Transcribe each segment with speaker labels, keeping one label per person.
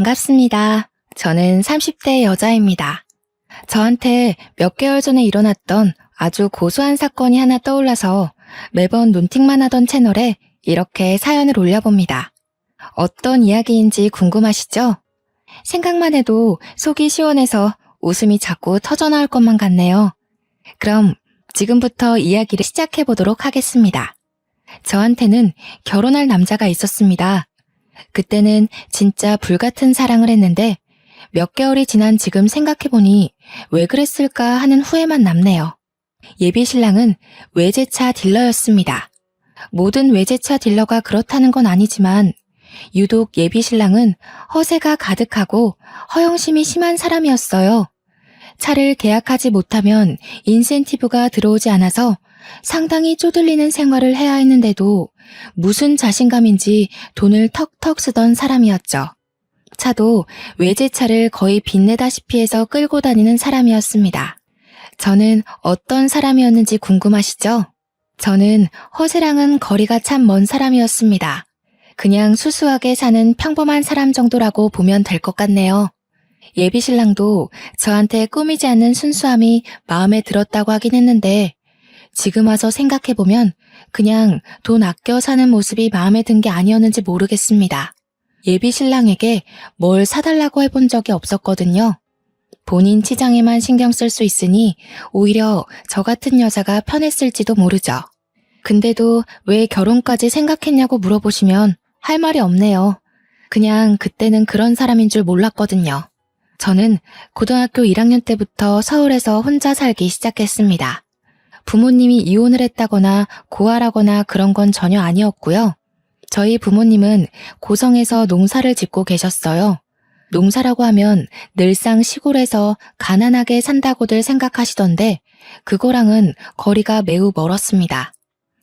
Speaker 1: 반갑습니다. 저는 30대 여자입니다. 저한테 몇 개월 전에 일어났던 아주 고소한 사건이 하나 떠올라서 매번 논팅만 하던 채널에 이렇게 사연을 올려봅니다. 어떤 이야기인지 궁금하시죠? 생각만 해도 속이 시원해서 웃음이 자꾸 터져나올 것만 같네요. 그럼 지금부터 이야기를 시작해 보도록 하겠습니다. 저한테는 결혼할 남자가 있었습니다. 그때는 진짜 불같은 사랑을 했는데 몇 개월이 지난 지금 생각해보니 왜 그랬을까 하는 후회만 남네요. 예비 신랑은 외제차 딜러였습니다. 모든 외제차 딜러가 그렇다는 건 아니지만 유독 예비 신랑은 허세가 가득하고 허영심이 심한 사람이었어요. 차를 계약하지 못하면 인센티브가 들어오지 않아서 상당히 쪼들리는 생활을 해야 했는데도 무슨 자신감인지 돈을 턱턱 쓰던 사람이었죠. 차도 외제차를 거의 빚내다시피 해서 끌고 다니는 사람이었습니다. 저는 어떤 사람이었는지 궁금하시죠? 저는 허세랑은 거리가 참 먼 사람이었습니다. 그냥 수수하게 사는 평범한 사람 정도라고 보면 될 것 같네요. 예비 신랑도 저한테 꾸미지 않는 순수함이 마음에 들었다고 하긴 했는데 지금 와서 생각해보면 그냥 돈 아껴 사는 모습이 마음에 든 게 아니었는지 모르겠습니다. 예비 신랑에게 뭘 사달라고 해본 적이 없었거든요. 본인 치장에만 신경 쓸 수 있으니 오히려 저 같은 여자가 편했을지도 모르죠. 근데도 왜 결혼까지 생각했냐고 물어보시면 할 말이 없네요. 그냥 그때는 그런 사람인 줄 몰랐거든요. 저는 고등학교 1학년 때부터 서울에서 혼자 살기 시작했습니다. 부모님이 이혼을 했다거나 고아라거나 그런 건 전혀 아니었고요. 저희 부모님은 고성에서 농사를 짓고 계셨어요. 농사라고 하면 늘상 시골에서 가난하게 산다고들 생각하시던데 그거랑은 거리가 매우 멀었습니다.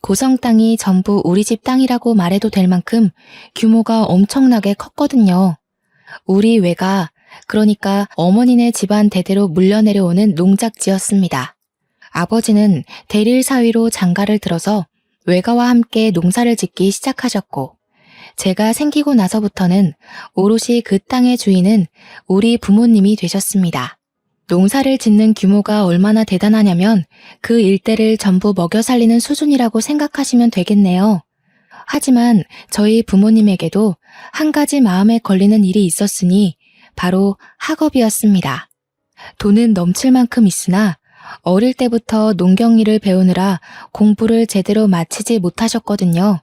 Speaker 1: 고성 땅이 전부 우리 집 땅이라고 말해도 될 만큼 규모가 엄청나게 컸거든요. 우리 외가, 그러니까 어머니네 집안 대대로 물려내려오는 농작지였습니다. 아버지는 대릴 사위로 장가를 들어서 외가와 함께 농사를 짓기 시작하셨고 제가 생기고 나서부터는 오롯이 그 땅의 주인은 우리 부모님이 되셨습니다. 농사를 짓는 규모가 얼마나 대단하냐면 그 일대를 전부 먹여 살리는 수준이라고 생각하시면 되겠네요. 하지만 저희 부모님에게도 한 가지 마음에 걸리는 일이 있었으니 바로 학업이었습니다. 돈은 넘칠 만큼 있으나 어릴 때부터 농경일을 배우느라 공부를 제대로 마치지 못하셨거든요.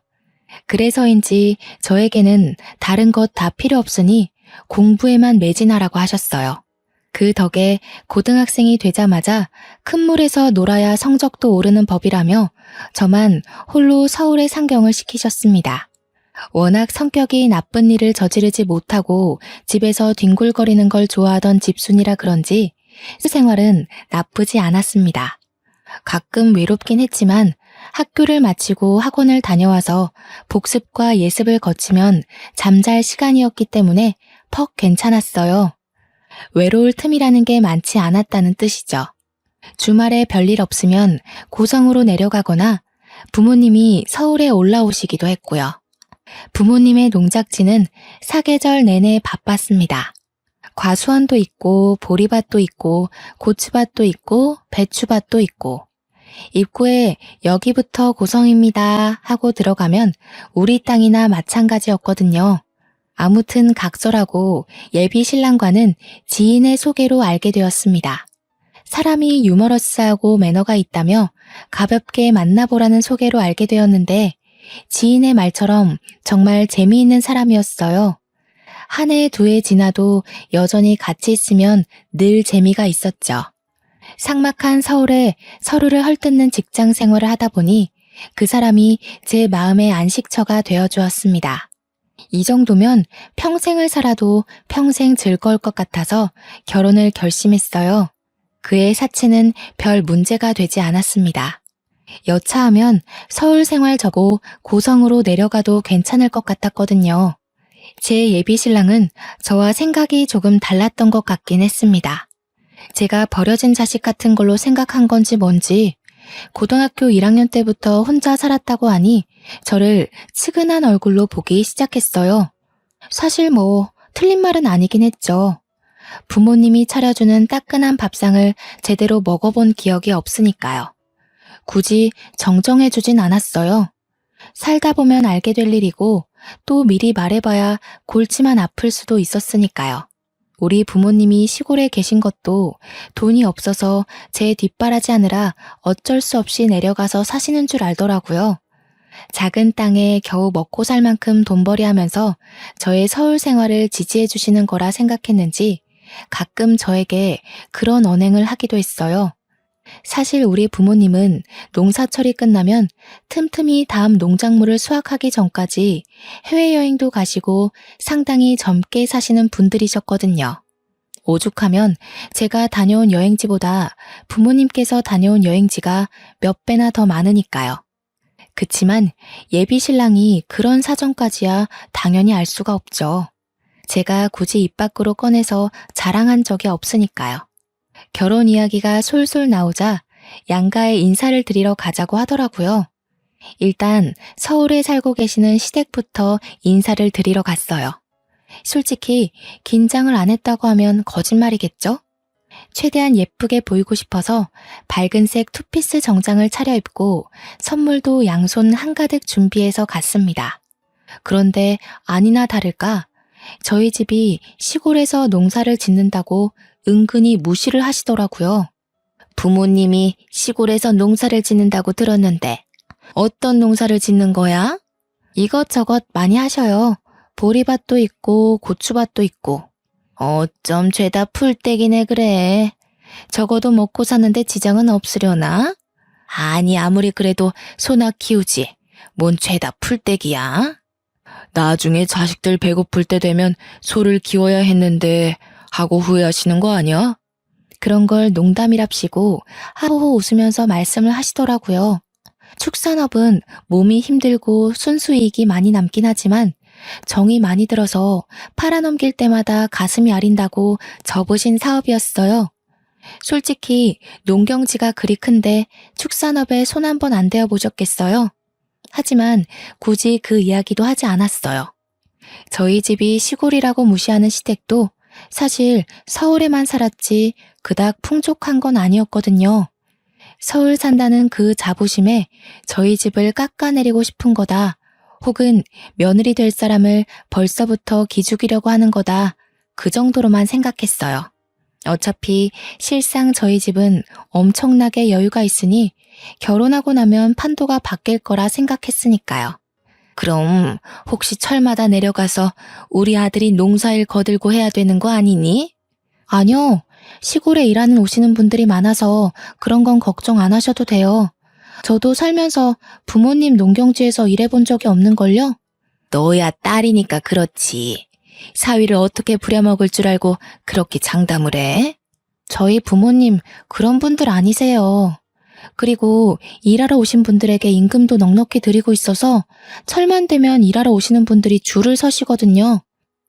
Speaker 1: 그래서인지 저에게는 다른 것 다 필요 없으니 공부에만 매진하라고 하셨어요. 그 덕에 고등학생이 되자마자 큰 물에서 놀아야 성적도 오르는 법이라며 저만 홀로 서울에 상경을 시키셨습니다. 워낙 성격이 나쁜 일을 저지르지 못하고 집에서 뒹굴거리는 걸 좋아하던 집순이라 그런지 생활은 나쁘지 않았습니다. 가끔 외롭긴 했지만 학교를 마치고 학원을 다녀와서 복습과 예습을 거치면 잠잘 시간이었기 때문에 퍽 괜찮았어요. 외로울 틈이라는 게 많지 않았다는 뜻이죠. 주말에 별일 없으면 고성으로 내려가거나 부모님이 서울에 올라오시기도 했고요. 부모님의 농작지는 사계절 내내 바빴습니다. 과수원도 있고 보리밭도 있고 고추밭도 있고 배추밭도 있고 입구에 여기부터 고성입니다 하고 들어가면 우리 땅이나 마찬가지였거든요. 아무튼 각설하고 예비 신랑과는 지인의 소개로 알게 되었습니다. 사람이 유머러스하고 매너가 있다며 가볍게 만나보라는 소개로 알게 되었는데 지인의 말처럼 정말 재미있는 사람이었어요. 한 해, 두 해 지나도 여전히 같이 있으면 늘 재미가 있었죠. 삭막한 서울에 서로를 헐뜯는 직장 생활을 하다 보니 그 사람이 제 마음의 안식처가 되어주었습니다. 이 정도면 평생을 살아도 평생 즐거울 것 같아서 결혼을 결심했어요. 그의 사치는 별 문제가 되지 않았습니다. 여차하면 서울 생활 저고 고성으로 내려가도 괜찮을 것 같았거든요. 제 예비 신랑은 저와 생각이 조금 달랐던 것 같긴 했습니다. 제가 버려진 자식 같은 걸로 생각한 건지 뭔지 고등학교 1학년 때부터 혼자 살았다고 하니 저를 측은한 얼굴로 보기 시작했어요. 사실 틀린 말은 아니긴 했죠. 부모님이 차려주는 따끈한 밥상을 제대로 먹어본 기억이 없으니까요. 굳이 정정해주진 않았어요. 살다 보면 알게 될 일이고 또 미리 말해봐야 골치만 아플 수도 있었으니까요. 우리 부모님이 시골에 계신 것도 돈이 없어서 제 뒷바라지하느라 어쩔 수 없이 내려가서 사시는 줄 알더라고요. 작은 땅에 겨우 먹고 살 만큼 돈벌이 하면서 저의 서울 생활을 지지해 주시는 거라 생각했는지 가끔 저에게 그런 언행을 하기도 했어요. 사실 우리 부모님은 농사철이 끝나면 틈틈이 다음 농작물을 수확하기 전까지 해외여행도 가시고 상당히 젊게 사시는 분들이셨거든요. 오죽하면 제가 다녀온 여행지보다 부모님께서 다녀온 여행지가 몇 배나 더 많으니까요. 그치만 예비 신랑이 그런 사정까지야 당연히 알 수가 없죠. 제가 굳이 입 밖으로 꺼내서 자랑한 적이 없으니까요. 결혼 이야기가 솔솔 나오자 양가에 인사를 드리러 가자고 하더라고요. 일단 서울에 살고 계시는 시댁부터 인사를 드리러 갔어요. 솔직히 긴장을 안 했다고 하면 거짓말이겠죠? 최대한 예쁘게 보이고 싶어서 밝은색 투피스 정장을 차려입고 선물도 양손 한가득 준비해서 갔습니다. 그런데 아니나 다를까 저희 집이 시골에서 농사를 짓는다고 은근히 무시를 하시더라고요. 부모님이 시골에서 농사를 짓는다고 들었는데 어떤 농사를 짓는 거야? 이것저것 많이 하셔요. 보리밭도 있고 고추밭도 있고. 어쩜 죄다 풀떼기네 그래. 적어도 먹고 사는데 지장은 없으려나? 아니 아무리 그래도 소나 키우지. 뭔 죄다 풀떼기야? 나중에 자식들 배고플 때 되면 소를 키워야 했는데 하고 후회하시는 거 아니야? 그런 걸 농담이랍시고 하호호 웃으면서 말씀을 하시더라고요. 축산업은 몸이 힘들고 순수이익이 많이 남긴 하지만 정이 많이 들어서 팔아넘길 때마다 가슴이 아린다고 접으신 사업이었어요. 솔직히 농경지가 그리 큰데 축산업에 손 한 번 안 대어 보셨겠어요? 하지만 굳이 그 이야기도 하지 않았어요. 저희 집이 시골이라고 무시하는 시댁도 사실 서울에만 살았지 그닥 풍족한 건 아니었거든요. 서울 산다는 그 자부심에 저희 집을 깎아내리고 싶은 거다. 혹은 며느리 될 사람을 벌써부터 기죽이려고 하는 거다. 그 정도로만 생각했어요. 어차피 실상 저희 집은 엄청나게 여유가 있으니 결혼하고 나면 판도가 바뀔 거라 생각했으니까요. 그럼 혹시 철마다 내려가서 우리 아들이 농사일 거들고 해야 되는 거 아니니? 아니요. 시골에 일하는 오시는 분들이 많아서 그런 건 걱정 안 하셔도 돼요. 저도 살면서 부모님 농경지에서 일해본 적이 없는걸요? 너야 딸이니까 그렇지. 사위를 어떻게 부려먹을 줄 알고 그렇게 장담을 해? 저희 부모님 그런 분들 아니세요. 그리고 일하러 오신 분들에게 임금도 넉넉히 드리고 있어서 철만 되면 일하러 오시는 분들이 줄을 서시거든요.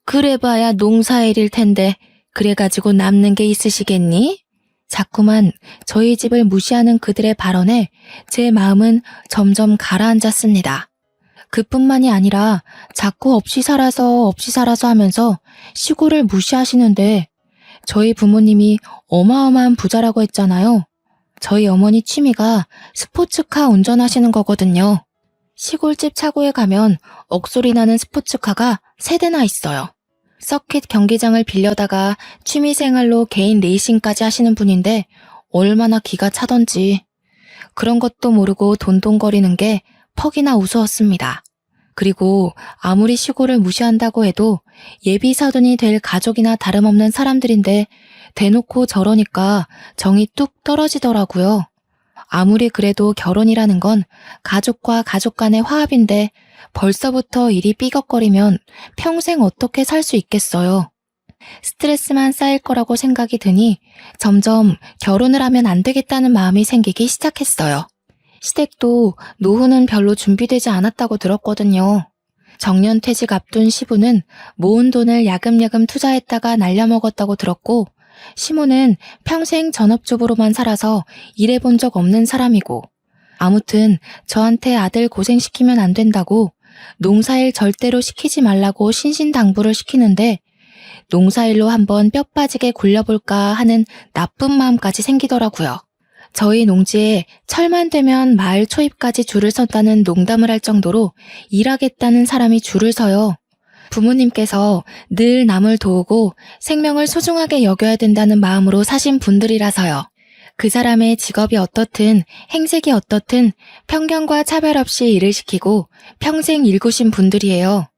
Speaker 1: 그래봐야 농사일일 텐데 그래가지고 남는 게 있으시겠니? 자꾸만 저희 집을 무시하는 그들의 발언에 제 마음은 점점 가라앉았습니다. 그뿐만이 아니라 자꾸 없이 살아서 하면서 시골을 무시하시는데 저희 부모님이 어마어마한 부자라고 했잖아요. 저희 어머니 취미가 스포츠카 운전하시는 거거든요. 시골집 차고에 가면 억소리 나는 스포츠카가 3대나 있어요. 서킷 경기장을 빌려다가 취미생활로 개인 레이싱까지 하시는 분인데 얼마나 기가 차던지. 그런 것도 모르고 돈돈거리는 게 퍽이나 우스웠습니다. 그리고 아무리 시골을 무시한다고 해도 예비 사돈이 될 가족이나 다름없는 사람들인데 대놓고 저러니까 정이 뚝 떨어지더라고요. 아무리 그래도 결혼이라는 건 가족과 가족 간의 화합인데 벌써부터 일이 삐걱거리면 평생 어떻게 살 수 있겠어요. 스트레스만 쌓일 거라고 생각이 드니 점점 결혼을 하면 안 되겠다는 마음이 생기기 시작했어요. 시댁도 노후는 별로 준비되지 않았다고 들었거든요. 정년퇴직 앞둔 시부는 모은 돈을 야금야금 투자했다가 날려먹었다고 들었고 시모는 평생 전업주부로만 살아서 일해본 적 없는 사람이고 아무튼 저한테 아들 고생시키면 안 된다고 농사일 절대로 시키지 말라고 신신당부를 시키는데 농사일로 한번 뼈 빠지게 굴려볼까 하는 나쁜 마음까지 생기더라고요. 저희 농지에 철만 되면 마을 초입까지 줄을 선다는 농담을 할 정도로 일하겠다는 사람이 줄을 서요. 부모님께서 늘 남을 도우고 생명을 소중하게 여겨야 된다는 마음으로 사신 분들이라서요. 그 사람의 직업이 어떻든 행색이 어떻든 편견과 차별 없이 일을 시키고 평생 일구신 분들이에요.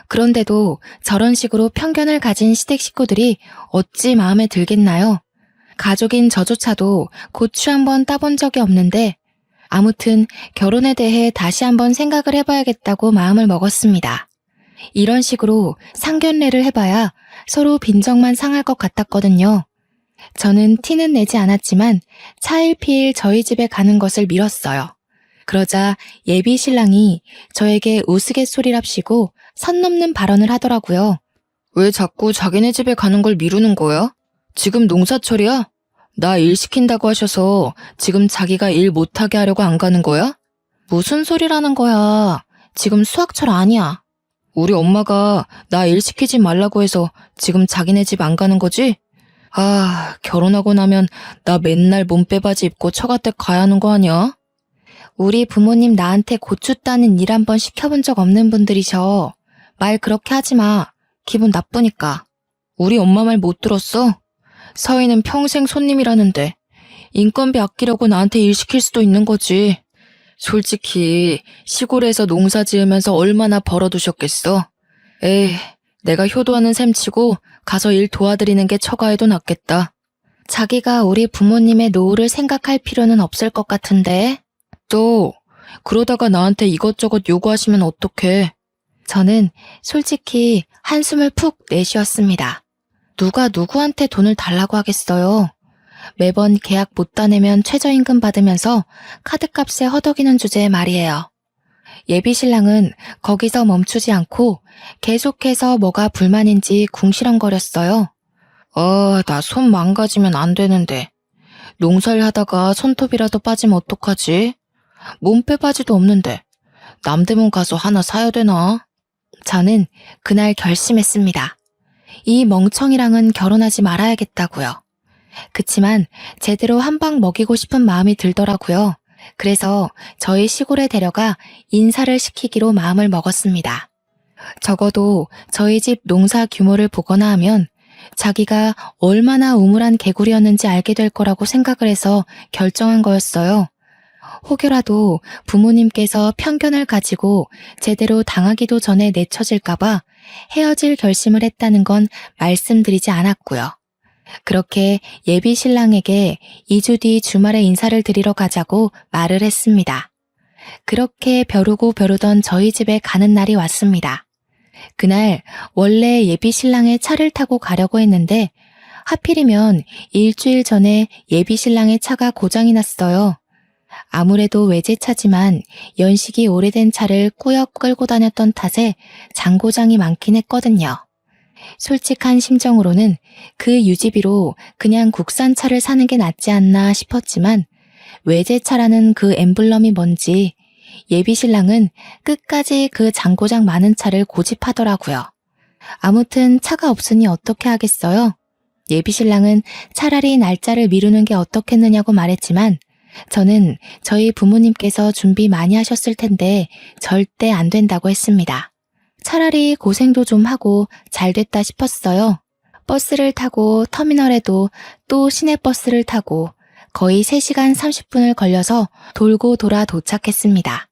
Speaker 1: 그런데도 저런 식으로 편견을 가진 시댁 식구들이 어찌 마음에 들겠나요? 가족인 저조차도 고추 한번 따본 적이 없는데 아무튼 결혼에 대해 다시 한번 생각을 해봐야겠다고 마음을 먹었습니다. 이런 식으로 상견례를 해봐야 서로 빈정만 상할 것 같았거든요. 저는 티는 내지 않았지만 차일피일 저희 집에 가는 것을 미뤘어요. 그러자 예비 신랑이 저에게 우스갯소리랍시고 선 넘는 발언을 하더라고요. 왜 자꾸 자기네 집에 가는 걸 미루는 거야? 지금 농사철이야? 나 일 시킨다고 하셔서 지금 자기가 일 못하게 하려고 안 가는 거야? 무슨 소리라는 거야. 지금 수학철 아니야. 우리 엄마가 나 일 시키지 말라고 해서 지금 자기네 집 안 가는 거지? 아, 결혼하고 나면 나 맨날 몸빼바지 입고 처갓댁 가야 하는 거 아니야? 우리 부모님 나한테 고추 따는 일 한번 시켜본 적 없는 분들이셔. 말 그렇게 하지 마. 기분 나쁘니까. 우리 엄마 말 못 들었어? 서희는 평생 손님이라는데 인건비 아끼려고 나한테 일 시킬 수도 있는 거지. 솔직히 시골에서 농사 지으면서 얼마나 벌어두셨겠어? 에이, 내가 효도하는 셈 치고 가서 일 도와드리는 게 처가해도 낫겠다. 자기가 우리 부모님의 노후를 생각할 필요는 없을 것 같은데. 또 그러다가 나한테 이것저것 요구하시면 어떡해. 저는 솔직히 한숨을 푹 내쉬었습니다. 누가 누구한테 돈을 달라고 하겠어요. 매번 계약 못 따내면 최저임금 받으면서 카드값에 허덕이는 주제의 말이에요. 예비 신랑은 거기서 멈추지 않고 계속해서 뭐가 불만인지 궁시렁거렸어요. 나 손 망가지면 안 되는데. 농사일 하다가 손톱이라도 빠지면 어떡하지? 몸빼바지도 없는데 남대문 가서 하나 사야 되나? 저는 그날 결심했습니다. 이 멍청이랑은 결혼하지 말아야겠다고요. 그치만 제대로 한 방 먹이고 싶은 마음이 들더라고요. 그래서 저희 시골에 데려가 인사를 시키기로 마음을 먹었습니다. 적어도 저희 집 농사 규모를 보거나 하면 자기가 얼마나 우물한 개구리였는지 알게 될 거라고 생각을 해서 결정한 거였어요. 혹여라도 부모님께서 편견을 가지고 제대로 당하기도 전에 내쳐질까봐 헤어질 결심을 했다는 건 말씀드리지 않았고요. 그렇게 예비 신랑에게 2주 뒤 주말에 인사를 드리러 가자고 말을 했습니다. 그렇게 벼르고 벼르던 저희 집에 가는 날이 왔습니다. 그날 원래 예비 신랑의 차를 타고 가려고 했는데 하필이면 일주일 전에 예비 신랑의 차가 고장이 났어요. 아무래도 외제차지만 연식이 오래된 차를 꾸역 끌고 다녔던 탓에 장고장이 많긴 했거든요. 솔직한 심정으로는 그 유지비로 그냥 국산차를 사는 게 낫지 않나 싶었지만 외제차라는 그 엠블럼이 뭔지 예비 신랑은 끝까지 그 장고장 많은 차를 고집하더라고요. 아무튼 차가 없으니 어떻게 하겠어요? 예비 신랑은 차라리 날짜를 미루는 게 어떻겠느냐고 말했지만 저는 저희 부모님께서 준비 많이 하셨을 텐데 절대 안 된다고 했습니다. 차라리 고생도 좀 하고 잘 됐다 싶었어요. 버스를 타고 터미널에도 또 시내버스를 타고 거의 3시간 30분을 걸려서 돌고 돌아 도착했습니다.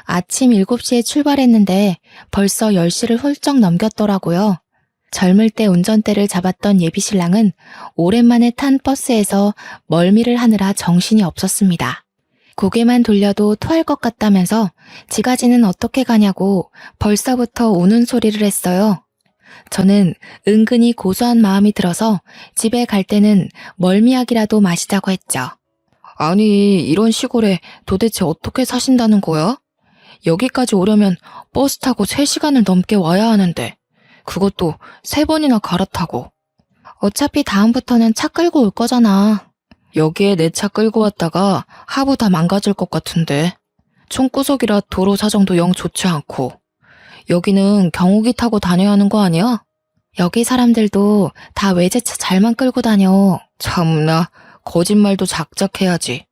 Speaker 1: 아침 7시에 출발했는데 벌써 10시를 훌쩍 넘겼더라고요. 젊을 때 운전대를 잡았던 예비 신랑은 오랜만에 탄 버스에서 멀미를 하느라 정신이 없었습니다. 고개만 돌려도 토할 것 같다면서 지가지는 어떻게 가냐고 벌써부터 우는 소리를 했어요. 저는 은근히 고소한 마음이 들어서 집에 갈 때는 멀미약이라도 마시자고 했죠. 아니, 이런 시골에 도대체 어떻게 사신다는 거야? 여기까지 오려면 버스 타고 3시간을 넘게 와야 하는데 그것도 3번이나 갈아타고. 어차피 다음부터는 차 끌고 올 거잖아. 여기에 내 차 끌고 왔다가 하부 다 망가질 것 같은데. 총구석이라 도로 사정도 영 좋지 않고. 여기는 경운기 타고 다녀야 하는 거 아니야? 여기 사람들도 다 외제차 잘만 끌고 다녀. 참나, 거짓말도 작작해야지.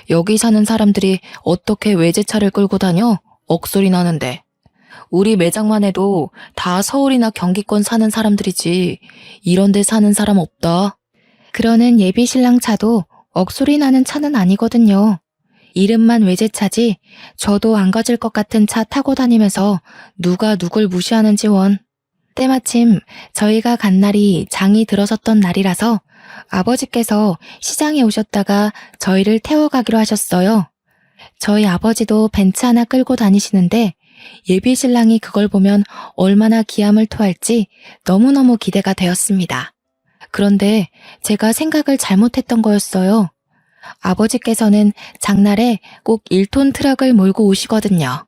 Speaker 1: 여기 사는 사람들이 어떻게 외제차를 끌고 다녀? 억소리 나는데. 우리 매장만 해도 다 서울이나 경기권 사는 사람들이지. 이런 데 사는 사람 없다. 그러는 예비 신랑 차도 억소리 나는 차는 아니거든요. 이름만 외제차지 저도 안 가질 것 같은 차 타고 다니면서 누가 누굴 무시하는지 원. 때마침 저희가 간 날이 장이 들어섰던 날이라서 아버지께서 시장에 오셨다가 저희를 태워가기로 하셨어요. 저희 아버지도 벤츠 하나 끌고 다니시는데 예비 신랑이 그걸 보면 얼마나 기함을 토할지 너무너무 기대가 되었습니다. 그런데 제가 생각을 잘못했던 거였어요. 아버지께서는 장날에 꼭 1톤 트럭을 몰고 오시거든요.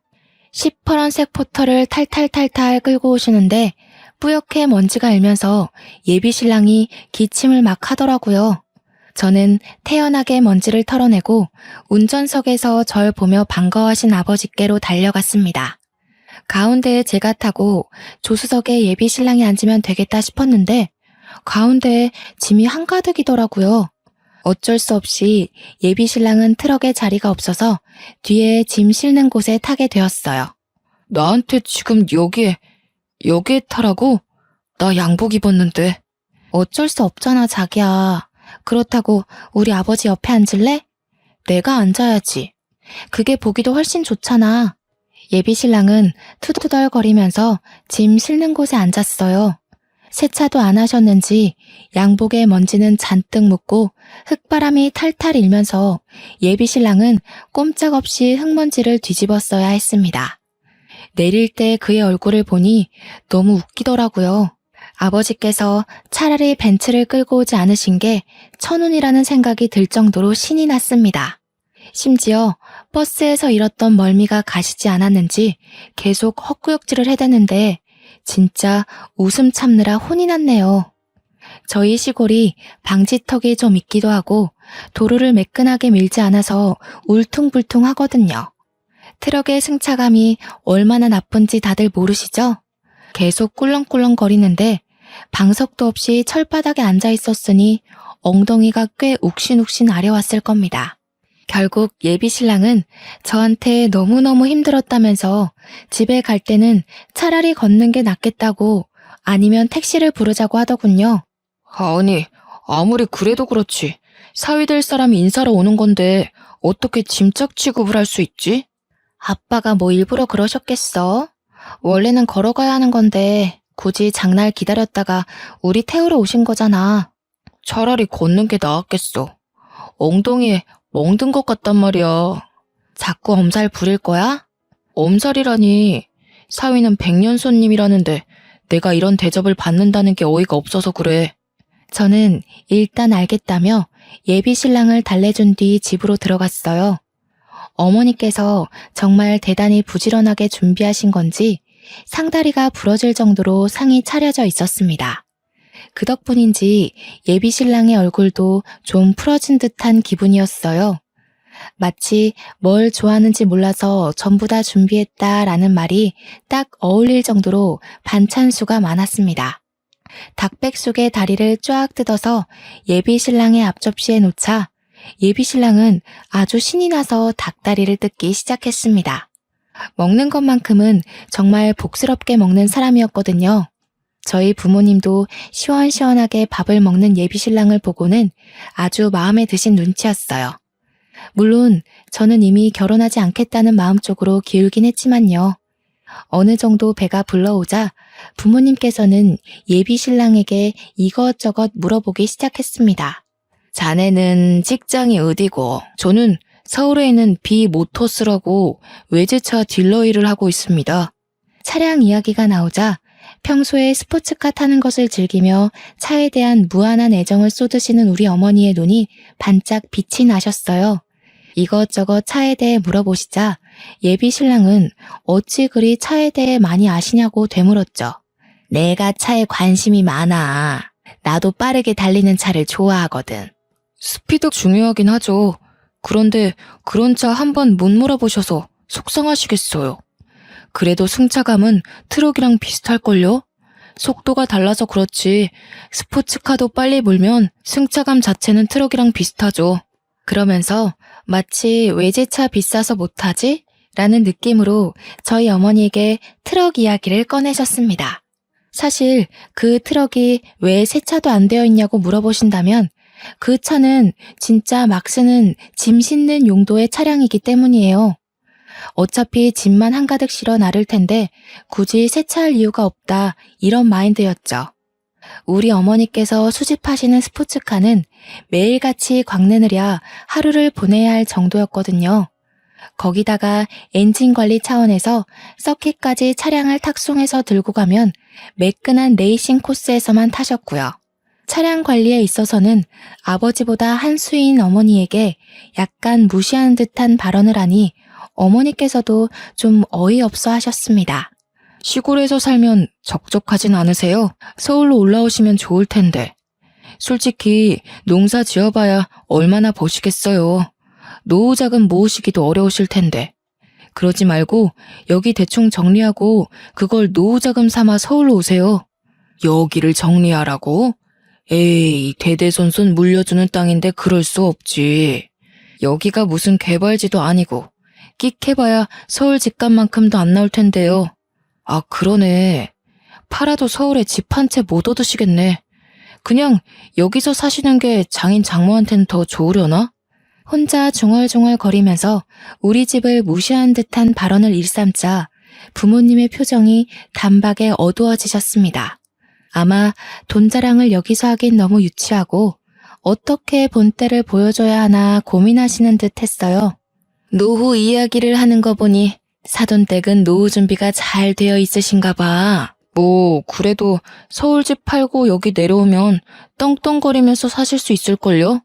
Speaker 1: 시퍼런색 포터를 탈탈탈탈 끌고 오시는데 뿌옇게 먼지가 일면서 예비 신랑이 기침을 막 하더라고요. 저는 태연하게 먼지를 털어내고 운전석에서 절 보며 반가워하신 아버지께로 달려갔습니다. 가운데에 제가 타고 조수석에 예비 신랑이 앉으면 되겠다 싶었는데 가운데에 짐이 한가득이더라고요. 어쩔 수 없이 예비 신랑은 트럭에 자리가 없어서 뒤에 짐 실는 곳에 타게 되었어요. 나한테 지금 여기에 타라고? 나 양복 입었는데. 어쩔 수 없잖아, 자기야. 그렇다고 우리 아버지 옆에 앉을래? 내가 앉아야지. 그게 보기도 훨씬 좋잖아. 예비 신랑은 투덜거리면서 짐 실는 곳에 앉았어요. 세차도 안 하셨는지 양복에 먼지는 잔뜩 묻고 흙바람이 탈탈 일면서 예비 신랑은 꼼짝없이 흙먼지를 뒤집었어야 했습니다. 내릴 때 그의 얼굴을 보니 너무 웃기더라고요. 아버지께서 차라리 벤츠를 끌고 오지 않으신 게 천운이라는 생각이 들 정도로 신이 났습니다. 심지어 버스에서 잃었던 멀미가 가시지 않았는지 계속 헛구역질을 해대는데 진짜 웃음 참느라 혼이 났네요. 저희 시골이 방지턱이 좀 있기도 하고 도로를 매끈하게 밀지 않아서 울퉁불퉁하거든요. 트럭의 승차감이 얼마나 나쁜지 다들 모르시죠? 계속 꿀렁꿀렁거리는데 방석도 없이 철바닥에 앉아 있었으니 엉덩이가 꽤 욱신욱신 아려왔을 겁니다. 결국 예비 신랑은 저한테 너무너무 힘들었다면서 집에 갈 때는 차라리 걷는 게 낫겠다고 아니면 택시를 부르자고 하더군요. 아니, 아무리 그래도 그렇지. 사위 될 사람이 인사로 오는 건데 어떻게 짐짝 취급을 할 수 있지? 아빠가 뭐 일부러 그러셨겠어? 원래는 걸어가야 하는 건데 굳이 장날 기다렸다가 우리 태우러 오신 거잖아. 차라리 걷는 게 나았겠어. 엉덩이에 멍든 것 같단 말이야. 자꾸 엄살 부릴 거야? 엄살이라니. 사위는 백년 손님이라는데 내가 이런 대접을 받는다는 게 어이가 없어서 그래. 저는 일단 알겠다며 예비 신랑을 달래준 뒤 집으로 들어갔어요. 어머니께서 정말 대단히 부지런하게 준비하신 건지 상다리가 부러질 정도로 상이 차려져 있었습니다. 그 덕분인지 예비 신랑의 얼굴도 좀 풀어진 듯한 기분이었어요. 마치 뭘 좋아하는지 몰라서 전부 다 준비했다라는 말이 딱 어울릴 정도로 반찬수가 많았습니다. 닭백숙의 다리를 쫙 뜯어서 예비 신랑의 앞접시에 놓자 예비 신랑은 아주 신이 나서 닭다리를 뜯기 시작했습니다. 먹는 것만큼은 정말 복스럽게 먹는 사람이었거든요. 저희 부모님도 시원시원하게 밥을 먹는 예비 신랑을 보고는 아주 마음에 드신 눈치였어요. 물론 저는 이미 결혼하지 않겠다는 마음쪽으로 기울긴 했지만요. 어느 정도 배가 불러오자 부모님께서는 예비 신랑에게 이것저것 물어보기 시작했습니다. 자네는 직장이 어디고? 저는 서울에 있는 비모터스라고 외제차 딜러 일을 하고 있습니다. 차량 이야기가 나오자 평소에 스포츠카 타는 것을 즐기며 차에 대한 무한한 애정을 쏟으시는 우리 어머니의 눈이 반짝 빛이 나셨어요. 이것저것 차에 대해 물어보시자 예비 신랑은 어찌 그리 차에 대해 많이 아시냐고 되물었죠. 내가 차에 관심이 많아. 나도 빠르게 달리는 차를 좋아하거든. 스피드 중요하긴 하죠. 그런데 그런 차 한 번 못 몰아보셔서 속상하시겠어요. 그래도 승차감은 트럭이랑 비슷할걸요? 속도가 달라서 그렇지 스포츠카도 빨리 몰면 승차감 자체는 트럭이랑 비슷하죠. 그러면서 마치 외제차 비싸서 못하지? 라는 느낌으로 저희 어머니에게 트럭 이야기를 꺼내셨습니다. 사실 그 트럭이 왜 세차도 안 되어 있냐고 물어보신다면 그 차는 진짜 막 쓰는 짐 싣는 용도의 차량이기 때문이에요. 어차피 짐만 한가득 실어 나를 텐데 굳이 세차할 이유가 없다 이런 마인드였죠. 우리 어머니께서 수집하시는 스포츠카는 매일같이 광내느랴 하루를 보내야 할 정도였거든요. 거기다가 엔진 관리 차원에서 서킷까지 차량을 탁송해서 들고 가면 매끈한 레이싱 코스에서만 타셨고요. 차량 관리에 있어서는 아버지보다 한 수인 어머니에게 약간 무시하는 듯한 발언을 하니 어머니께서도 좀 어이없어 하셨습니다. 시골에서 살면 적적하진 않으세요? 서울로 올라오시면 좋을 텐데. 솔직히 농사 지어봐야 얼마나 버시겠어요. 노후 자금 모으시기도 어려우실 텐데. 그러지 말고 여기 대충 정리하고 그걸 노후 자금 삼아 서울로 오세요. 여기를 정리하라고? 에이, 대대손손 물려주는 땅인데 그럴 수 없지. 여기가 무슨 개발지도 아니고 끽해봐야 서울 집값만큼도 안 나올 텐데요. 아, 그러네. 팔아도 서울에 집 한 채 못 얻으시겠네. 그냥 여기서 사시는 게 장인 장모한테는 더 좋으려나? 혼자 중얼중얼 거리면서 우리 집을 무시한 듯한 발언을 일삼자 부모님의 표정이 단박에 어두워지셨습니다. 아마 돈 자랑을 여기서 하긴 너무 유치하고 어떻게 본때를 보여줘야 하나 고민하시는 듯 했어요. 노후 이야기를 하는 거 보니 사돈댁은 노후 준비가 잘 되어 있으신가 봐. 뭐 그래도 서울 집 팔고 여기 내려오면 떵떵거리면서 사실 수 있을걸요?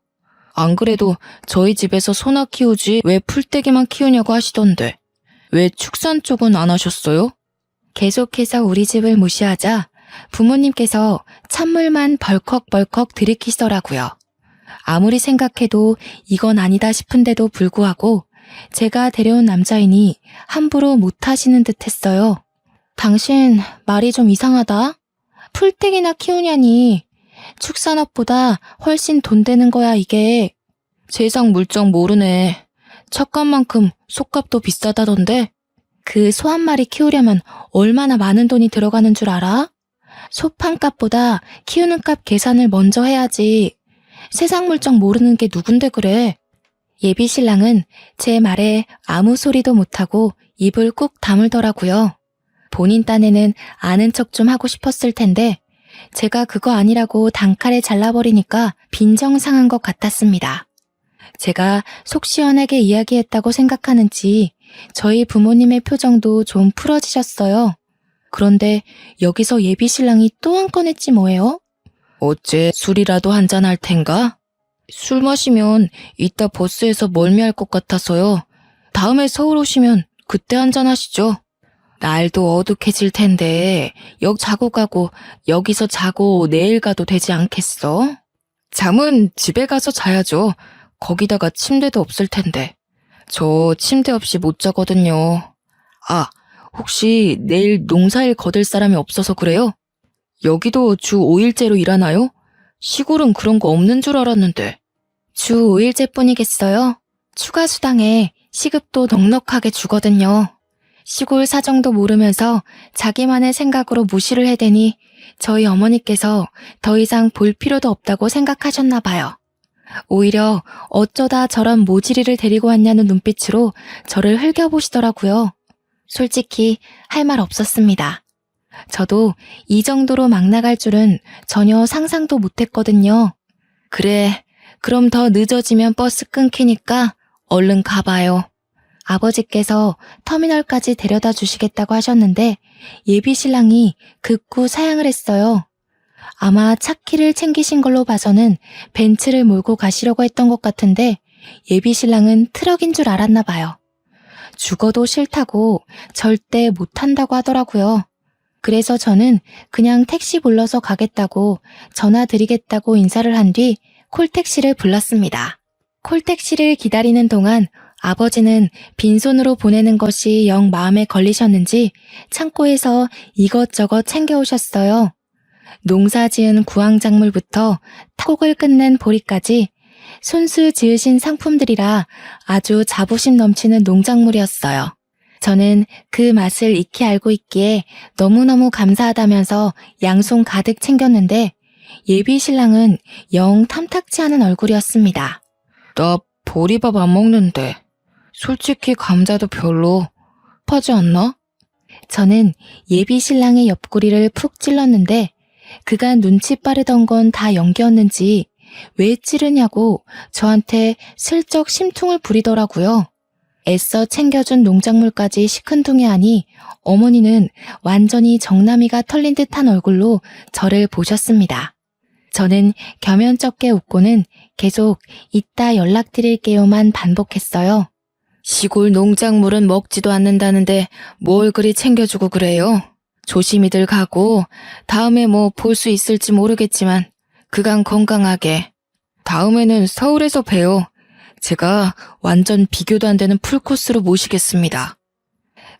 Speaker 1: 안 그래도 저희 집에서 소나 키우지 왜 풀떼기만 키우냐고 하시던데. 왜 축산 쪽은 안 하셨어요? 계속해서 우리 집을 무시하자 부모님께서 찬물만 벌컥벌컥 들이키시더라고요. 아무리 생각해도 이건 아니다 싶은데도 불구하고 제가 데려온 남자이니 함부로 못하시는 듯 했어요. 당신 말이 좀 이상하다. 풀떼기나 키우냐니. 축산업보다 훨씬 돈 되는 거야 이게. 세상 물정 모르네. 척값만큼 속값도 비싸다던데. 그 소 한 마리 키우려면 얼마나 많은 돈이 들어가는 줄 알아? 소 판값보다 키우는 값 계산을 먼저 해야지. 세상 물정 모르는 게 누군데 그래. 예비 신랑은 제 말에 아무 소리도 못하고 입을 꾹 다물더라고요. 본인 딴에는 아는 척 좀 하고 싶었을 텐데 제가 그거 아니라고 단칼에 잘라버리니까 빈정상한 것 같았습니다. 제가 속 시원하게 이야기했다고 생각하는지 저희 부모님의 표정도 좀 풀어지셨어요. 그런데 여기서 예비 신랑이 또 한 건 했지 뭐예요? 어째 술이라도 한잔 할 텐가? 술 마시면 이따 버스에서 멀미할 것 같아서요. 다음에 서울 오시면 그때 한잔 하시죠. 날도 어둑해질 텐데 역 자고 가고 여기서 자고 내일 가도 되지 않겠어? 잠은 집에 가서 자야죠. 거기다가 침대도 없을 텐데. 저 침대 없이 못 자거든요. 아, 혹시 내일 농사일 거들 사람이 없어서 그래요? 여기도 주 5일제로 일하나요? 시골은 그런 거 없는 줄 알았는데. 주 5일제뿐이겠어요? 추가 수당에 시급도 넉넉하게 주거든요. 시골 사정도 모르면서 자기만의 생각으로 무시를 해대니 저희 어머니께서 더 이상 볼 필요도 없다고 생각하셨나 봐요. 오히려 어쩌다 저런 모지리를 데리고 왔냐는 눈빛으로 저를 흘겨보시더라고요. 솔직히 할 말 없었습니다. 저도 이 정도로 막 나갈 줄은 전혀 상상도 못했거든요. 그래, 그럼 더 늦어지면 버스 끊기니까 얼른 가봐요. 아버지께서 터미널까지 데려다 주시겠다고 하셨는데 예비 신랑이 극구 사양을 했어요. 아마 차 키를 챙기신 걸로 봐서는 벤츠를 몰고 가시려고 했던 것 같은데 예비 신랑은 트럭인 줄 알았나 봐요. 죽어도 싫다고 절대 못한다고 하더라고요. 그래서 저는 그냥 택시 불러서 가겠다고 전화 드리겠다고 인사를 한 뒤 콜택시를 불렀습니다. 콜택시를 기다리는 동안 아버지는 빈손으로 보내는 것이 영 마음에 걸리셨는지 창고에서 이것저것 챙겨오셨어요. 농사 지은 구황작물부터 타곡을 끝낸 보리까지 손수 지으신 상품들이라 아주 자부심 넘치는 농작물이었어요. 저는 그 맛을 익히 알고 있기에 너무너무 감사하다면서 양손 가득 챙겼는데 예비 신랑은 영 탐탁치 않은 얼굴이었습니다. 나 보리밥 안 먹는데 솔직히 감자도 별로 파지 않나? 저는 예비 신랑의 옆구리를 푹 찔렀는데 그간 눈치 빠르던 건 다 연기였는지 왜 찌르냐고 저한테 슬쩍 심퉁을 부리더라고요. 애써 챙겨준 농작물까지 시큰둥해하니 어머니는 완전히 정나미가 털린 듯한 얼굴로 저를 보셨습니다. 저는 겸연쩍게 웃고는 계속 이따 연락드릴게요만 반복했어요. 시골 농작물은 먹지도 않는다는데 뭘 그리 챙겨주고 그래요? 조심히들 가고 다음에 뭐 볼 수 있을지 모르겠지만 그간 건강하게. 다음에는 서울에서 봬요. 제가 완전 비교도 안 되는 풀코스로 모시겠습니다.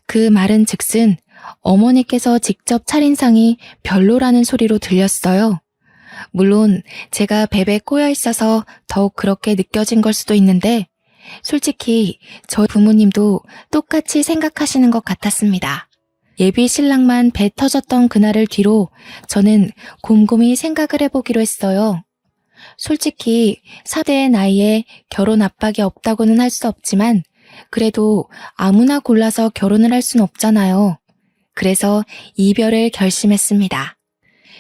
Speaker 1: 그 말은 즉슨 어머니께서 직접 차린 상이 별로라는 소리로 들렸어요. 물론 제가 뵙에 꼬여 있어서 더욱 그렇게 느껴진 걸 수도 있는데 솔직히 저희 부모님도 똑같이 생각하시는 것 같았습니다. 예비 신랑만 배 터졌던 그날을 뒤로 저는 곰곰이 생각을 해보기로 했어요. 솔직히 4대의 나이에 결혼 압박이 없다고는 할 수 없지만 그래도 아무나 골라서 결혼을 할 순 없잖아요. 그래서 이별을 결심했습니다.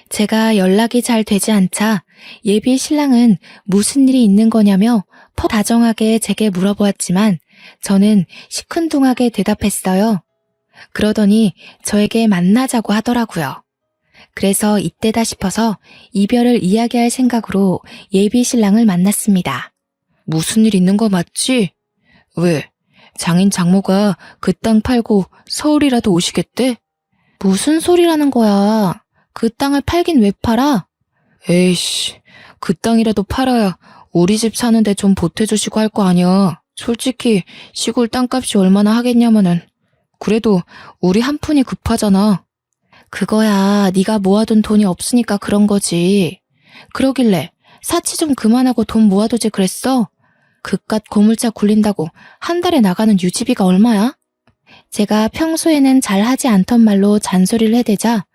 Speaker 1: 제가 연락이 잘 되지 않자 예비 신랑은 무슨 일이 있는 거냐며 퍽 다정하게 제게 물어보았지만 저는 시큰둥하게 대답했어요. 그러더니 저에게 만나자고 하더라고요. 그래서 이때다 싶어서 이별을 이야기할 생각으로 예비 신랑을 만났습니다. 무슨 일 있는 거 맞지? 왜? 장인 장모가 그 땅 팔고 서울이라도 오시겠대? 무슨 소리라는 거야. 그 땅을 팔긴 왜 팔아? 에이씨, 그 땅이라도 팔아야 우리 집 사는데 좀 보태주시고 할 거 아니야. 솔직히 시골 땅값이 얼마나 하겠냐마는. 그래도 우리 한 푼이 급하잖아. 그거야 네가 모아둔 돈이 없으니까 그런 거지. 그러길래 사치 좀 그만하고 돈 모아두지 그랬어? 그깟 고물차 굴린다고 한 달에 나가는 유지비가 얼마야? 제가 평소에는 잘하지 않던 말로 잔소리를 해대자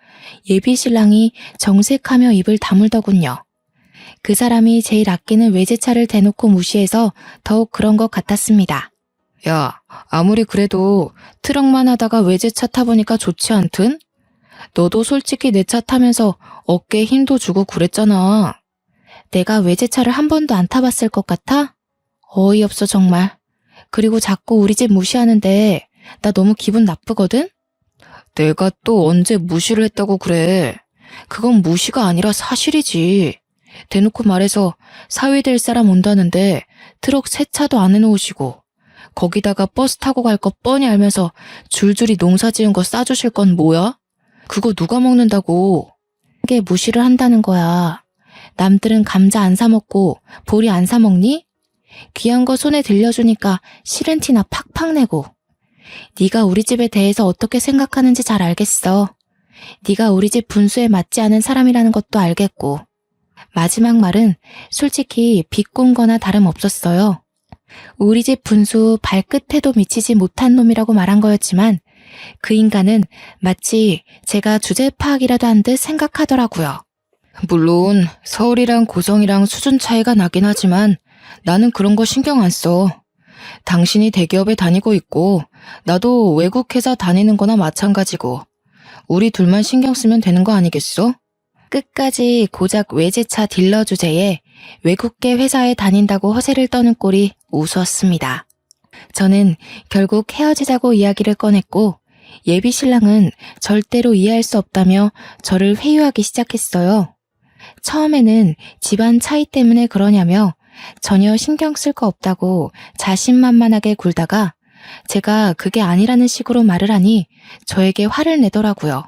Speaker 1: 예비 신랑이 정색하며 입을 다물더군요. 그 사람이 제일 아끼는 외제차를 대놓고 무시해서 더욱 그런 것 같았습니다. 야, 아무리 그래도 트럭만 하다가 외제차 타보니까 좋지 않든? 너도 솔직히 내 차 타면서 어깨에 힘도 주고 그랬잖아. 내가 외제차를 한 번도 안 타봤을 것 같아? 어이없어 정말. 그리고 자꾸 우리 집 무시하는데 나 너무 기분 나쁘거든? 내가 또 언제 무시를 했다고 그래. 그건 무시가 아니라 사실이지. 대놓고 말해서 사위 될 사람 온다는데 트럭 세차도 안 해놓으시고 거기다가 버스 타고 갈 거 뻔히 알면서 줄줄이 농사 지은 거 싸주실 건 뭐야? 그거 누가 먹는다고. 그게 무시를 한다는 거야. 남들은 감자 안 사 먹고 보리 안 사 먹니? 귀한 거 손에 들려주니까 싫은 티나 팍팍 내고. 네가 우리 집에 대해서 어떻게 생각하는지 잘 알겠어. 네가 우리 집 분수에 맞지 않은 사람이라는 것도 알겠고. 마지막 말은 솔직히 비꼰 거나 다름없었어요. 우리 집 분수 발끝에도 미치지 못한 놈이라고 말한 거였지만 그 인간은 마치 제가 주제 파악이라도 한 듯 생각하더라고요. 물론 서울이랑 고성이랑 수준 차이가 나긴 하지만 나는 그런 거 신경 안 써. 당신이 대기업에 다니고 있고 나도 외국 회사 다니는 거나 마찬가지고 우리 둘만 신경 쓰면 되는 거 아니겠어? 끝까지 고작 외제차 딜러 주제에 외국계 회사에 다닌다고 허세를 떠는 꼴이 우스웠습니다. 저는 결국 헤어지자고 이야기를 꺼냈고 예비 신랑은 절대로 이해할 수 없다며 저를 회유하기 시작했어요. 처음에는 집안 차이 때문에 그러냐며 전혀 신경 쓸 거 없다고 자신만만하게 굴다가 제가 그게 아니라는 식으로 말을 하니 저에게 화를 내더라고요.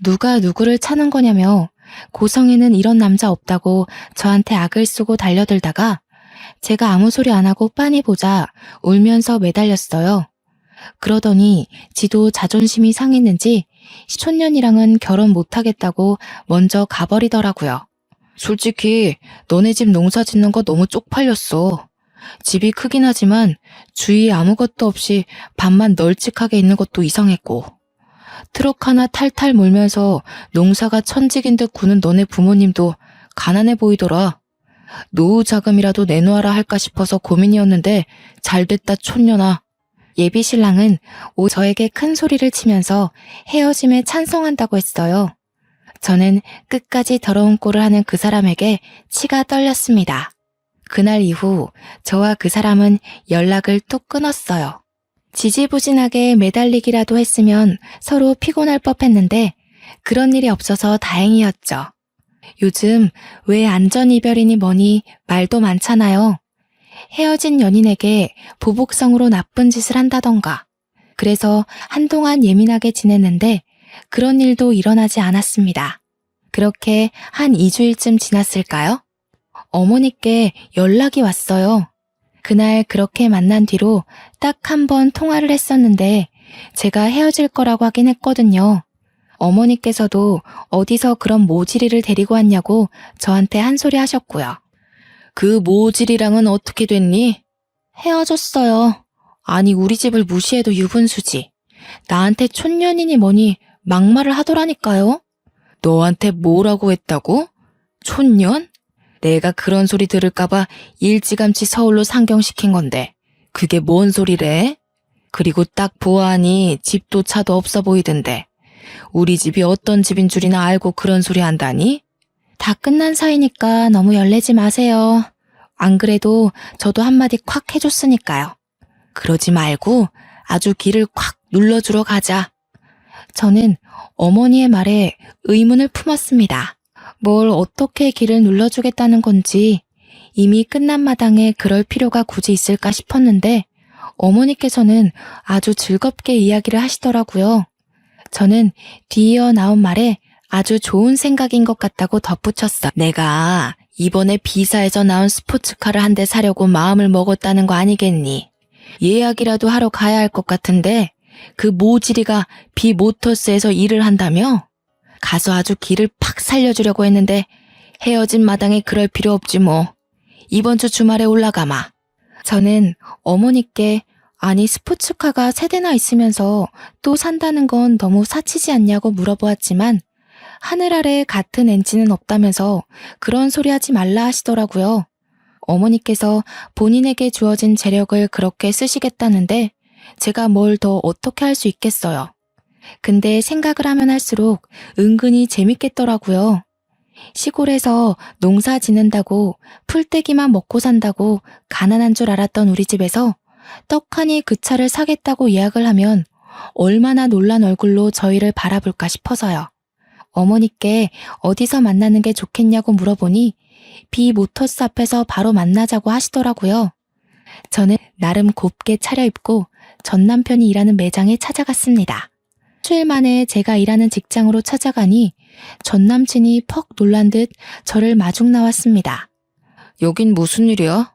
Speaker 1: 누가 누구를 차는 거냐며 고성에는 이런 남자 없다고 저한테 악을 쓰고 달려들다가 제가 아무 소리 안 하고 빤히 보자 울면서 매달렸어요. 그러더니 지도 자존심이 상했는지 촌년이랑은 결혼 못하겠다고 먼저 가버리더라고요. 솔직히 너네 집 농사 짓는 거 너무 쪽팔렸어. 집이 크긴 하지만 주위에 아무것도 없이 밭만 널찍하게 있는 것도 이상했고, 트럭 하나 탈탈 몰면서 농사가 천직인 듯 구는 너네 부모님도 가난해 보이더라. 노후 자금이라도 내놓아라 할까 싶어서 고민이었는데 잘됐다 촌년아. 예비 신랑은 저에게 큰 소리를 치면서 헤어짐에 찬성한다고 했어요. 저는 끝까지 더러운 꼴을 하는 그 사람에게 치가 떨렸습니다. 그날 이후 저와 그 사람은 연락을 뚝 끊었어요. 지지부진하게 매달리기라도 했으면 서로 피곤할 법했는데 그런 일이 없어서 다행이었죠. 요즘 왜 안전이별이니 뭐니 말도 많잖아요. 헤어진 연인에게 보복성으로 나쁜 짓을 한다던가. 그래서 한동안 예민하게 지냈는데 그런 일도 일어나지 않았습니다. 그렇게 한 2주일쯤 지났을까요? 어머니께 연락이 왔어요. 그날 그렇게 만난 뒤로 딱 한 번 통화를 했었는데 제가 헤어질 거라고 하긴 했거든요. 어머니께서도 어디서 그런 모질이를 데리고 왔냐고 저한테 한 소리 하셨고요. 그 모질이랑은 어떻게 됐니? 헤어졌어요. 아니 우리 집을 무시해도 유분수지. 나한테 촌년이니 뭐니 막말을 하더라니까요. 너한테 뭐라고 했다고? 촌년? 내가 그런 소리 들을까봐 일찌감치 서울로 상경시킨 건데 그게 뭔 소리래? 그리고 딱 보아하니 집도 차도 없어 보이던데 우리 집이 어떤 집인 줄이나 알고 그런 소리 한다니? 다 끝난 사이니까 너무 열내지 마세요. 안 그래도 저도 한마디 콱 해줬으니까요. 그러지 말고 아주 귀를 콱 눌러주러 가자. 저는 어머니의 말에 의문을 품었습니다. 뭘 어떻게 귀를 눌러주겠다는 건지 이미 끝난 마당에 그럴 필요가 굳이 있을까 싶었는데 어머니께서는 아주 즐겁게 이야기를 하시더라고요. 저는 뒤이어 나온 말에 아주 좋은 생각인 것 같다고 덧붙였어. 내가 이번에 B사에서 나온 스포츠카를 한 대 사려고 마음을 먹었다는 거 아니겠니? 예약이라도 하러 가야 할 것 같은데 그 모지리가 B모터스에서 일을 한다며? 가서 아주 기를 팍 살려주려고 했는데 헤어진 마당에 그럴 필요 없지 뭐. 이번 주 주말에 올라가마. 저는 어머니께 아니 스포츠카가 3대나 있으면서 또 산다는 건 너무 사치지 않냐고 물어보았지만 하늘 아래 같은 엔진은 없다면서 그런 소리 하지 말라 하시더라고요. 어머니께서 본인에게 주어진 재력을 그렇게 쓰시겠다는데 제가 뭘 더 어떻게 할 수 있겠어요. 근데 생각을 하면 할수록 은근히 재밌겠더라고요. 시골에서 농사 지는다고 풀떼기만 먹고 산다고 가난한 줄 알았던 우리 집에서 떡하니 그 차를 사겠다고 예약을 하면 얼마나 놀란 얼굴로 저희를 바라볼까 싶어서요. 어머니께 어디서 만나는 게 좋겠냐고 물어보니 B모터스 앞에서 바로 만나자고 하시더라고요. 저는 나름 곱게 차려입고 전 남편이 일하는 매장에 찾아갔습니다. 수일 만에 제가 일하는 직장으로 찾아가니 전 남친이 퍽 놀란 듯 저를 마중 나왔습니다. 여긴 무슨 일이야?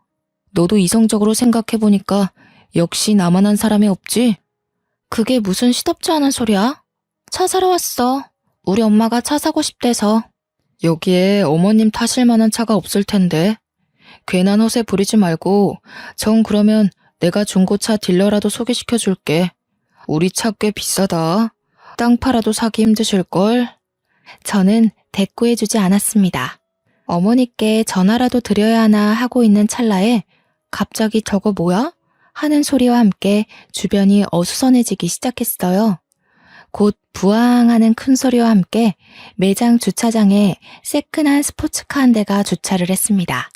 Speaker 1: 너도 이성적으로 생각해보니까 역시 나만한 사람이 없지? 그게 무슨 시덥지 않은 소리야? 차 사러 왔어. 우리 엄마가 차 사고 싶대서. 여기에 어머님 타실 만한 차가 없을 텐데. 괜한 허세 부리지 말고 정 그러면 내가 중고차 딜러라도 소개시켜줄게. 우리 차 꽤 비싸다. 땅 팔아도 사기 힘드실걸? 저는 대꾸해주지 않았습니다. 어머니께 전화라도 드려야 하나 하고 있는 찰나에 갑자기 저거 뭐야? 하는 소리와 함께 주변이 어수선해지기 시작했어요. 곧 부앙하는 큰 소리와 함께 매장 주차장에 새끈한 스포츠카 한 대가 주차를 했습니다.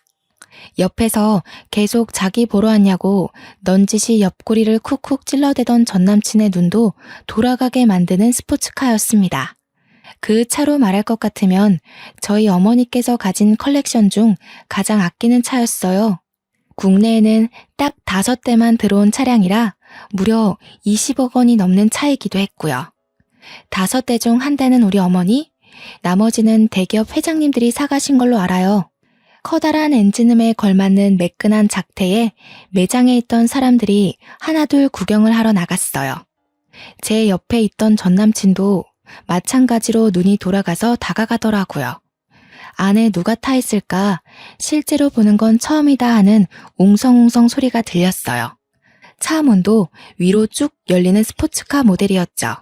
Speaker 1: 옆에서 계속 자기 보러 왔냐고 넌지시 옆구리를 쿡쿡 찔러대던 전남친의 눈도 돌아가게 만드는 스포츠카였습니다. 그 차로 말할 것 같으면 저희 어머니께서 가진 컬렉션 중 가장 아끼는 차였어요. 국내에는 딱 5대만 들어온 차량이라 무려 20억 원이 넘는 차이기도 했고요. 5대 중 1대는 우리 어머니, 나머지는 대기업 회장님들이 사가신 걸로 알아요. 커다란 엔진음에 걸맞는 매끈한 작태에 매장에 있던 사람들이 하나둘 구경을 하러 나갔어요. 제 옆에 있던 전남친도 마찬가지로 눈이 돌아가서 다가가더라고요. 안에 누가 타 있을까? 실제로 보는 건 처음이다 하는 웅성웅성 소리가 들렸어요. 차 문도 위로 쭉 열리는 스포츠카 모델이었죠.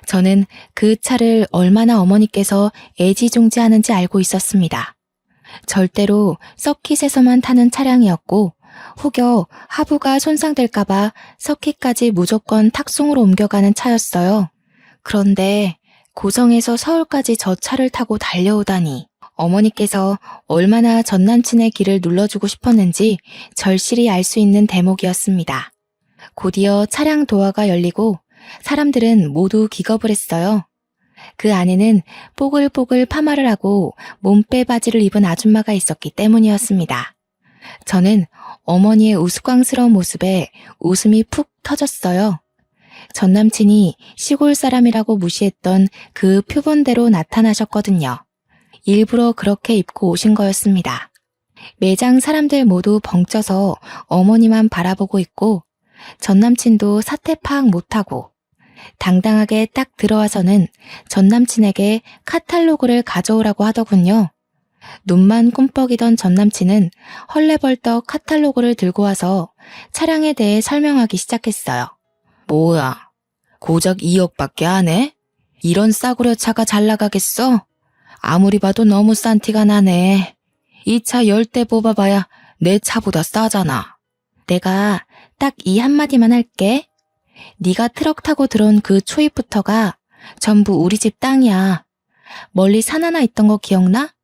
Speaker 1: 저는 그 차를 얼마나 어머니께서 애지중지하는지 알고 있었습니다. 절대로 서킷에서만 타는 차량이었고 혹여 하부가 손상될까봐 서킷까지 무조건 탁송으로 옮겨가는 차였어요. 그런데 고성에서 서울까지 저 차를 타고 달려오다니 어머니께서 얼마나 전남친의 길을 눌러주고 싶었는지 절실히 알 수 있는 대목이었습니다. 곧이어 차량 도어가 열리고 사람들은 모두 기겁을 했어요. 그 안에는 뽀글뽀글 파마를 하고 몸빼 바지를 입은 아줌마가 있었기 때문이었습니다. 저는 어머니의 우스꽝스러운 모습에 웃음이 푹 터졌어요. 전 남친이 시골 사람이라고 무시했던 그 표본대로 나타나셨거든요. 일부러 그렇게 입고 오신 거였습니다. 매장 사람들 모두 벙쪄서 어머니만 바라보고 있고 전 남친도 사태 파악 못하고 당당하게 딱 들어와서는 전 남친에게 카탈로그를 가져오라고 하더군요. 눈만 꿈뻑이던 전 남친은 헐레벌떡 카탈로그를 들고 와서 차량에 대해 설명하기 시작했어요. 뭐야, 고작 2억밖에 안 해? 이런 싸구려 차가 잘 나가겠어? 아무리 봐도 너무 싼 티가 나네. 이 차 10대 뽑아봐야 내 차보다 싸잖아. 내가 딱 이 한마디만 할게. 네가 트럭 타고 들어온 그 초입부터가 전부 우리 집 땅이야. 멀리 산 하나 있던 거 기억나?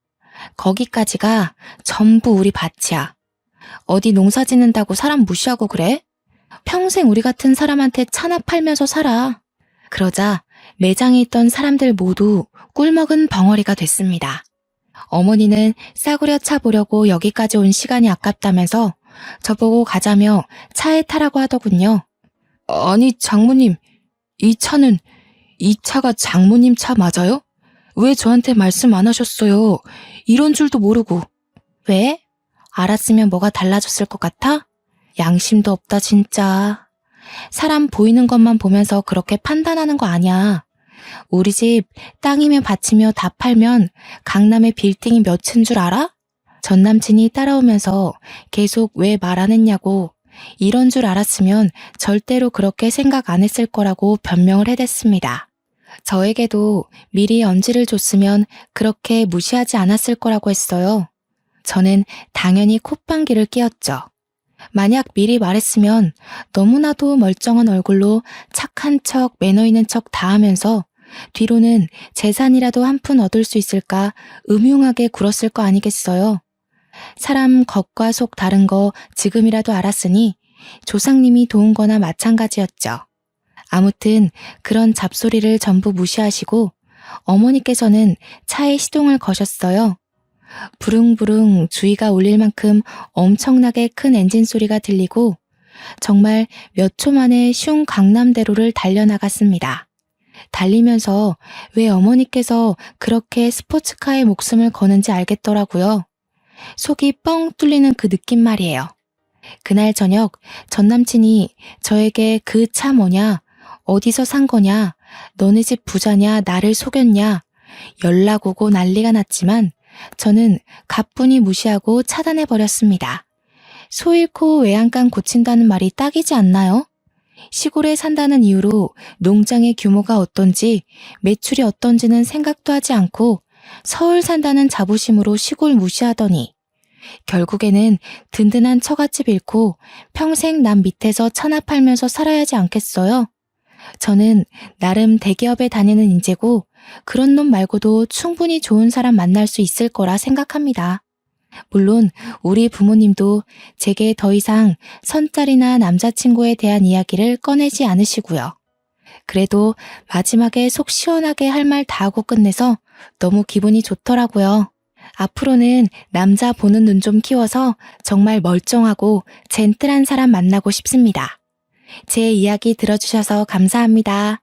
Speaker 1: 거기까지가 전부 우리 밭이야. 어디 농사 짓는다고 사람 무시하고 그래? 평생 우리 같은 사람한테 차나 팔면서 살아. 그러자 매장에 있던 사람들 모두 꿀먹은 벙어리가 됐습니다. 어머니는 싸구려 차 보려고 여기까지 온 시간이 아깝다면서 저보고 가자며 차에 타라고 하더군요. 아니 장모님, 이 차가 장모님 차 맞아요? 왜 저한테 말씀 안 하셨어요? 이런 줄도 모르고. 왜? 알았으면 뭐가 달라졌을 것 같아? 양심도 없다 진짜. 사람 보이는 것만 보면서 그렇게 판단하는 거 아니야. 우리 집 땅이며 밭이며 다 팔면 강남에 빌딩이 몇 채인 줄 알아? 전 남친이 따라오면서 계속 왜 말 안 했냐고 이런 줄 알았으면 절대로 그렇게 생각 안 했을 거라고 변명을 해댔습니다. 저에게도 미리 언지를 줬으면 그렇게 무시하지 않았을 거라고 했어요. 저는 당연히 콧방귀를 뀌었죠. 만약 미리 말했으면 너무나도 멀쩡한 얼굴로 착한 척, 매너 있는 척 다 하면서 뒤로는 재산이라도 한 푼 얻을 수 있을까 음흉하게 굴었을 거 아니겠어요. 사람 겉과 속 다른 거 지금이라도 알았으니 조상님이 도운 거나 마찬가지였죠. 아무튼 그런 잡소리를 전부 무시하시고 어머니께서는 차에 시동을 거셨어요. 부릉부릉 주위가 울릴 만큼 엄청나게 큰 엔진 소리가 들리고 정말 몇 초 만에 슝 강남대로를 달려나갔습니다. 달리면서 왜 어머니께서 그렇게 스포츠카에 목숨을 거는지 알겠더라고요. 속이 뻥 뚫리는 그 느낌 말이에요. 그날 저녁 전 남친이 저에게 그 차 뭐냐, 어디서 산 거냐, 너네 집 부자냐, 나를 속였냐 연락 오고 난리가 났지만 저는 가뿐히 무시하고 차단해버렸습니다. 소 잃고 외양간 고친다는 말이 딱이지 않나요? 시골에 산다는 이유로 농장의 규모가 어떤지 매출이 어떤지는 생각도 하지 않고 서울 산다는 자부심으로 시골 무시하더니 결국에는 든든한 처갓집 잃고 평생 남 밑에서 차나 팔면서 살아야 하지 않겠어요? 저는 나름 대기업에 다니는 인재고 그런 놈 말고도 충분히 좋은 사람 만날 수 있을 거라 생각합니다. 물론 우리 부모님도 제게 더 이상 선딸이나 남자친구에 대한 이야기를 꺼내지 않으시고요. 그래도 마지막에 속 시원하게 할 말 다 하고 끝내서 너무 기분이 좋더라고요. 앞으로는 남자 보는 눈 좀 키워서 정말 멀쩡하고 젠틀한 사람 만나고 싶습니다. 제 이야기 들어주셔서 감사합니다.